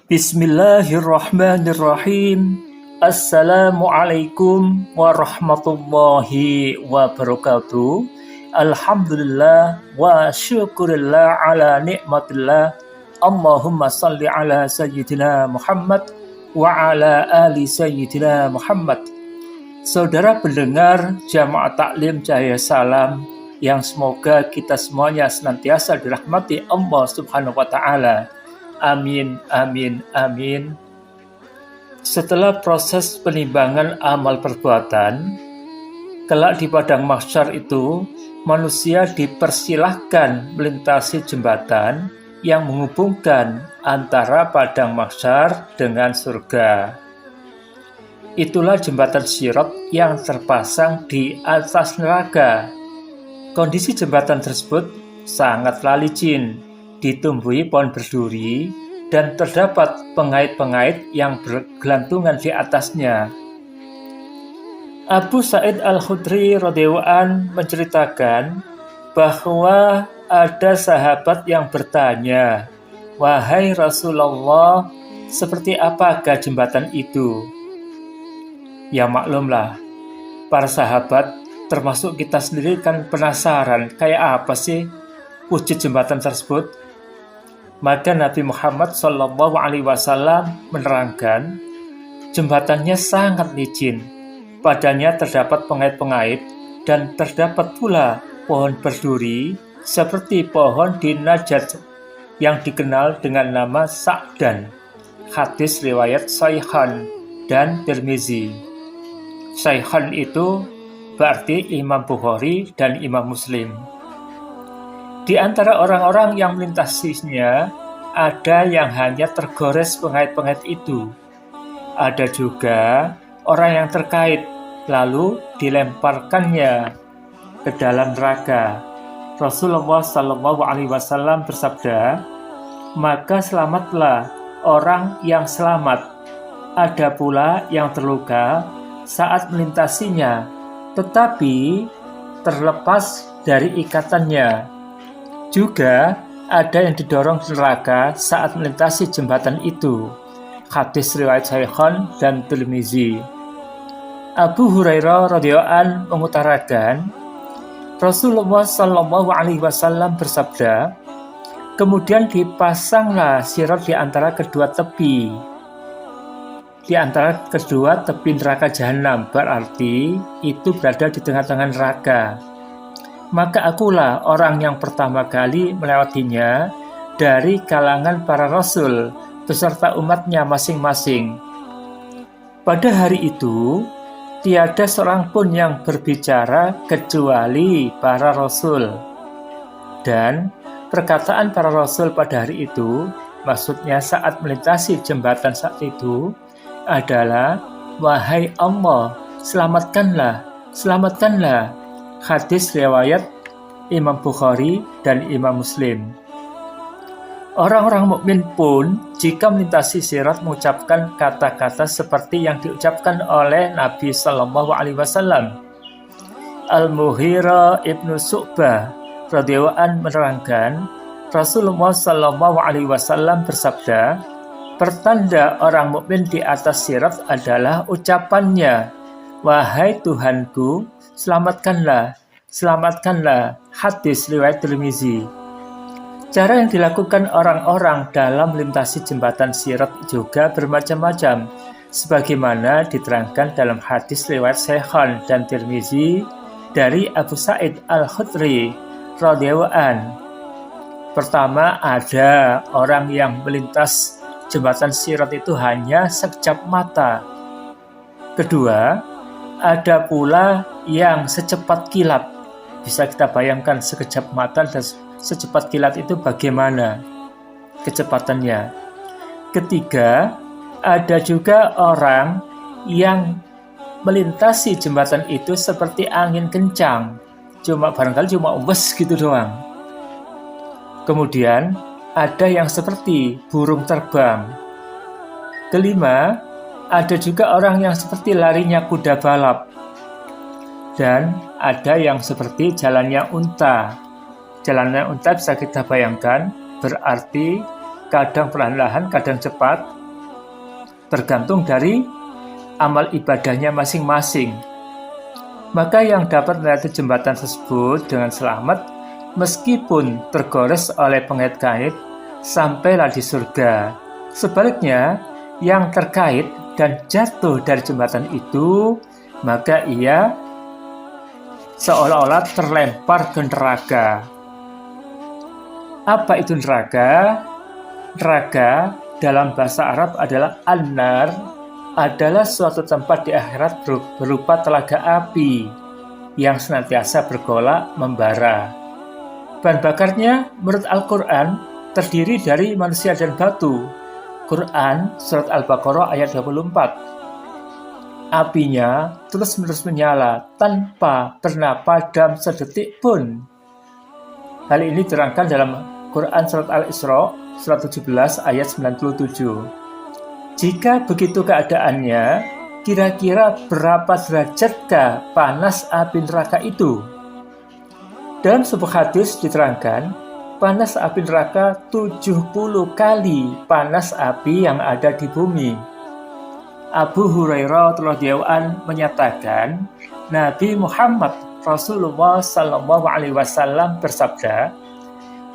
Bismillahirrahmanirrahim. Assalamualaikum warahmatullahi wabarakatuh. Alhamdulillah wa syukurillah ala nikmatillah. Allahumma salli ala sayyidina Muhammad wa ala ali sayyidina Muhammad. Saudara pendengar Jamaah Taklim Cahaya Salam yang semoga kita semuanya senantiasa dirahmati Allah Subhanahu wa taala. Amin, amin, amin. Setelah proses penimbangan amal perbuatan, kelak di padang mahsyar itu, manusia dipersilahkan melintasi jembatan yang menghubungkan antara padang mahsyar dengan surga. Itulah jembatan Sirat yang terpasang di atas neraka. Kondisi jembatan tersebut sangatlah licin, ditumbuhi pohon berduri, dan terdapat pengait-pengait yang bergelantungan di atasnya. Abu Sa'id Al-Khudri radhiyallahu anhu menceritakan bahwa ada sahabat yang bertanya, "Wahai Rasulullah, seperti apakah jembatan itu?" Ya maklumlah, para sahabat termasuk kita sendiri kan penasaran kayak apa sih wujud jembatan tersebut. Maka Nabi Muhammad SAW menerangkan, jembatannya sangat licin, padanya terdapat pengait-pengait, dan terdapat pula pohon berduri seperti pohon di Najd yang dikenal dengan nama Sa'dan. Hadis riwayat Shaykhan dan Tirmizi. Shaykhan itu berarti Imam Bukhari dan Imam Muslim. Di antara orang-orang yang melintasinya, ada yang hanya tergores pengait-pengait itu. Ada juga orang yang terkait, lalu dilemparkannya ke dalam neraka. Rasulullah SAW bersabda, "Maka selamatlah orang yang selamat. Ada pula yang terluka saat melintasinya, tetapi terlepas dari ikatannya. Juga ada yang didorong ke neraka saat melintasi jembatan itu." Hadis riwayat Shaykhan dan Tirmizi. Abu Hurairah radhiyallahu anhu mengutarakan, Rasulullah SAW bersabda, "Kemudian dipasanglah sirat di antara kedua tepi. Di antara kedua tepi neraka jahanam, berarti itu berada di tengah-tengah neraka. Maka akulah orang yang pertama kali melewatinya dari kalangan para rasul beserta umatnya masing-masing. Pada hari itu, tiada seorang pun yang berbicara kecuali para rasul. Dan perkataan para rasul pada hari itu, maksudnya saat melintasi jembatan saat itu, adalah, 'Wahai Allah, selamatkanlah, selamatkanlah.' Hadis riwayat Imam Bukhari dan Imam Muslim. Orang-orang mukmin pun jika melintasi sirat mengucapkan kata-kata seperti yang diucapkan oleh Nabi SAW. Al-Mughirah ibnu Syu'bah radhiyallahu anhu menerangkan, Rasulullah SAW bersabda, "Pertanda orang mukmin di atas sirat adalah ucapannya, 'Wahai Tuhanku, selamatkanlah, selamatkanlah.'" Hadis riwayat Tirmizi. Cara yang dilakukan orang-orang dalam melintasi jembatan sirat juga bermacam-macam, sebagaimana diterangkan dalam hadis riwayat Shaykhan dan Tirmizi dari Abu Sa'id Al-Khudri radhiyallahu anhu. Pertama, ada orang yang melintas jembatan sirat itu hanya sekejap mata. Kedua, ada pula yang secepat kilat. Bisa kita bayangkan sekejap mata dan secepat kilat itu bagaimana kecepatannya. Ketiga, ada juga orang yang melintasi jembatan itu seperti angin kencang. Barangkali cuma wes gitu doang. Kemudian, ada yang seperti burung terbang. Kelima, ada juga orang yang seperti larinya kuda balap. Dan ada yang seperti jalannya unta. Jalannya unta bisa kita bayangkan, berarti kadang perlahan-lahan, kadang cepat, tergantung dari amal ibadahnya masing-masing. Maka yang dapat melewati jembatan tersebut dengan selamat, meskipun tergores oleh pengait-kait, sampailah di surga. Sebaliknya, yang terkait dan jatuh dari jembatan itu, maka ia seolah-olah terlempar ke neraka. Apa itu neraka? Neraka dalam bahasa Arab adalah an-nar, adalah suatu tempat di akhirat berupa telaga api yang senantiasa bergolak membara. Bahan bakarnya menurut Al-Quran terdiri dari manusia dan batu. Quran Surat Al-Baqarah ayat 24. Apinya terus-menerus menyala tanpa pernah padam sedetik pun. Hal ini diterangkan dalam Quran Surat Al-Isra Surat 17 ayat 97. Jika begitu keadaannya, kira-kira berapa derajatKah panas api neraka itu? Dalam sebuah hadis diterangkan, panas api neraka 70 kali panas api yang ada di bumi. Abu Hurairah radhiyallahu anhu menyatakan, Nabi Muhammad Rasulullah SAW bersabda,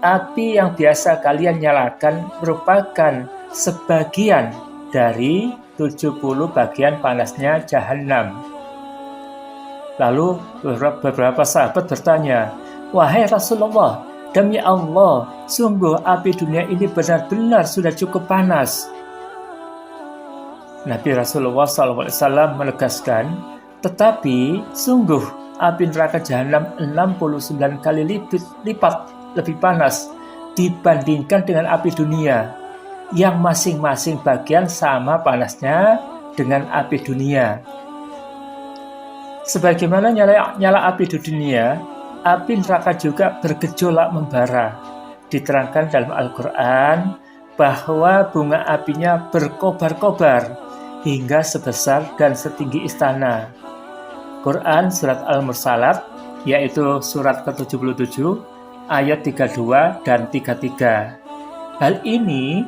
api yang biasa kalian nyalakan merupakan sebagian dari 70 bagian panasnya Jahannam. Lalu beberapa sahabat bertanya, wahai Rasulullah, demi Allah, sungguh api dunia ini benar-benar sudah cukup panas. Nabi Rasulullah SAW menegaskan, tetapi sungguh api neraka Jahannam 69 kali lipat lebih panas dibandingkan dengan api dunia, yang masing-masing bagian sama panasnya dengan api dunia. Sebagaimana nyala api di dunia, api neraka juga bergejolak membara. Diterangkan dalam Al-Quran bahwa bunga apinya berkobar-kobar hingga sebesar dan setinggi istana. Quran Surat Al-Mursalat, yaitu surat ke-77, ayat 32 dan 33. Hal ini,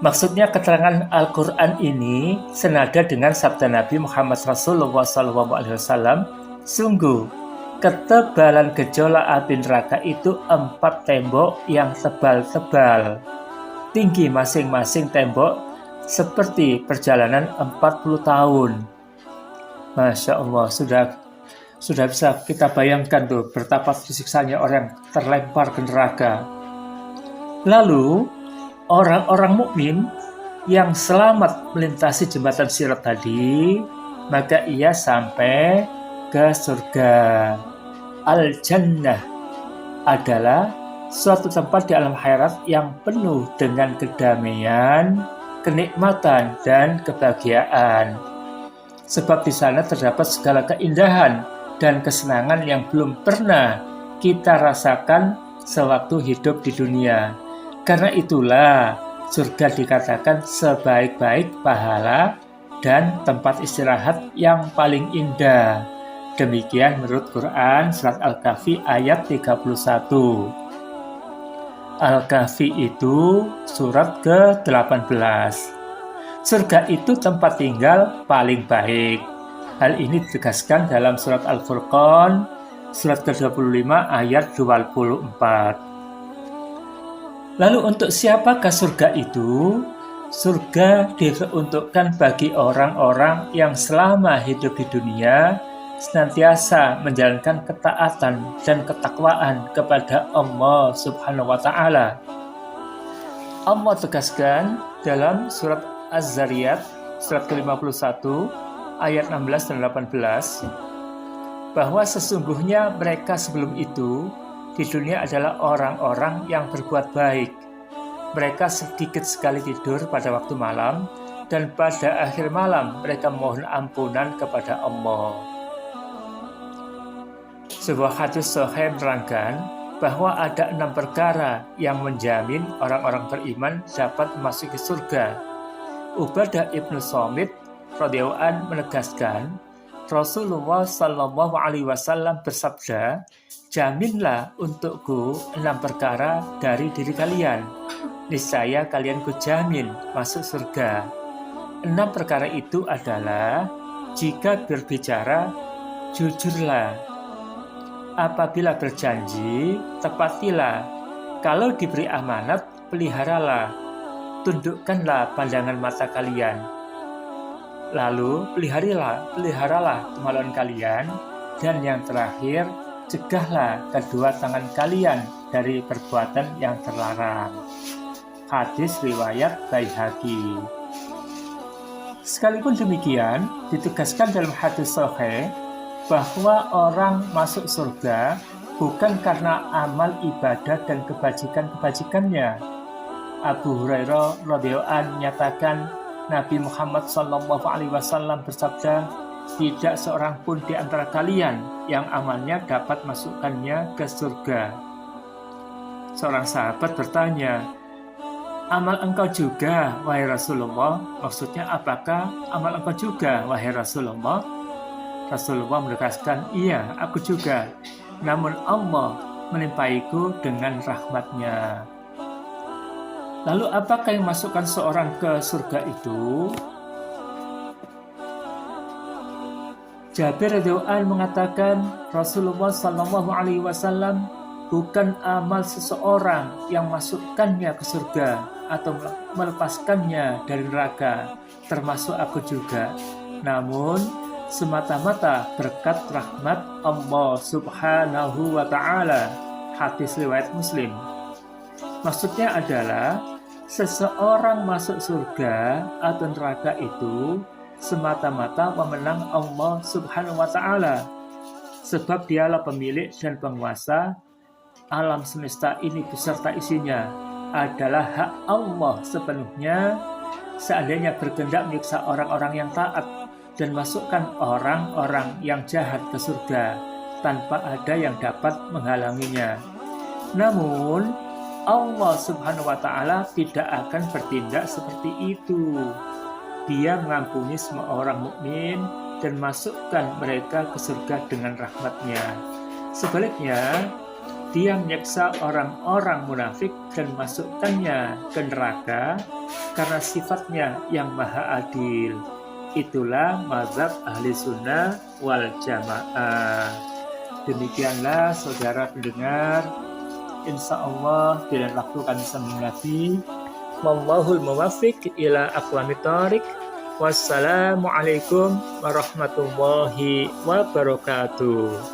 maksudnya keterangan Al-Quran ini senada dengan sabda Nabi Muhammad Rasulullah SAW, sungguh ketebalan gejolak api neraka itu 4 tembok yang tebal-tebal. Tinggi masing-masing tembok seperti perjalanan 40 tahun. Masya Allah, sudah bisa kita bayangkan tuh betapa siksanya orang terlempar ke neraka. Lalu orang-orang mukmin yang selamat melintasi jembatan Sirat tadi, maka ia sampai ke surga. Al-Jannah adalah suatu tempat di alam akhirat yang penuh dengan kedamaian, kenikmatan, dan kebahagiaan. Sebab di sana terdapat segala keindahan dan kesenangan yang belum pernah kita rasakan sewaktu hidup di dunia. Karena itulah surga dikatakan sebaik-baik pahala dan tempat istirahat yang paling indah. Demikian menurut Quran Surat Al-Kahfi ayat 31. Al-Kahfi itu surat ke-18. Surga itu tempat tinggal paling baik. Hal ini ditegaskan dalam surat Al-Furqan, surat ke-25 ayat 24. Lalu untuk siapakah surga itu? Surga diperuntukkan bagi orang-orang yang selama hidup di dunia senantiasa menjalankan ketaatan dan ketakwaan kepada Allah Subhanahu wa Ta'ala. Allah tegaskan dalam surat Az-Zariyat surat ke-51 ayat 16 dan 18 bahwa sesungguhnya mereka sebelum itu di dunia adalah orang-orang yang berbuat baik. Mereka sedikit sekali tidur pada waktu malam, dan pada akhir malam mereka mohon ampunan kepada Allah. Sebuah hadis sahih menerangkan bahwa ada 6 perkara yang menjamin orang-orang beriman dapat memasuki surga. Ubadah ibnu Samit radhiyallahu anhu menegaskan, Rasulullah Shallallahu Alaihi Wasallam bersabda, jaminlah untukku 6 perkara dari diri kalian. Niscaya kalian kujamin masuk surga. 6 perkara itu adalah: jika berbicara, jujurlah. Apabila berjanji, tepatilah. Kalau diberi amanat, peliharalah. Tundukkanlah pandangan mata kalian. Lalu peliharalah kemaluan kalian. Dan yang terakhir, cegahlah kedua tangan kalian dari perbuatan yang terlarang. Hadis riwayat Baihaqi. Sekalipun demikian, ditegaskan dalam hadis sahih bahwa orang masuk surga bukan karena amal ibadah dan kebajikan-kebajikannya. Abu Hurairah radhiyallahu anhu menyatakan Nabi Muhammad SAW bersabda, tidak seorang pun di antara kalian yang amalnya dapat masukkannya ke surga. Seorang sahabat bertanya, amal engkau juga, wahai Rasulullah? Maksudnya apakah amal engkau juga, wahai Rasulullah? Rasulullah menegaskan, iya, aku juga. Namun Allah melimpaiku dengan rahmatnya. Lalu apakah yang masukkan seorang ke surga itu? Jabir radhiyallahu anhu mengatakan, Rasulullah SAW bukan amal seseorang yang masukkannya ke surga atau melepaskannya dari neraka, termasuk aku juga. Namun semata-mata berkat rahmat Allah Subhanahu wa Ta'ala. Hadis riwayat Muslim. Maksudnya adalah seseorang masuk surga atau neraka itu semata-mata memenang Allah Subhanahu wa Ta'ala, sebab dialah pemilik dan penguasa alam semesta ini beserta isinya adalah hak Allah sepenuhnya. Seandainya berkehendak menyiksa orang-orang yang taat dan masukkan orang-orang yang jahat ke surga tanpa ada yang dapat menghalanginya. Namun Allah Subhanahu wa Ta'ala tidak akan bertindak seperti itu. Dia mengampuni semua orang mukmin dan masukkan mereka ke surga dengan rahmatnya. Sebaliknya, dia menyiksa orang-orang munafik dan masukkannya ke neraka karena sifatnya yang maha adil. Itulah mazhab ahli sunnah wal jamaah. Demikianlah saudara pendengar, insya Allah di lain waktu kami sambung lagi. Wallahul muwaffiq ila aqwamit thoriq. Wassalamualaikum warahmatullahi wabarakatuh.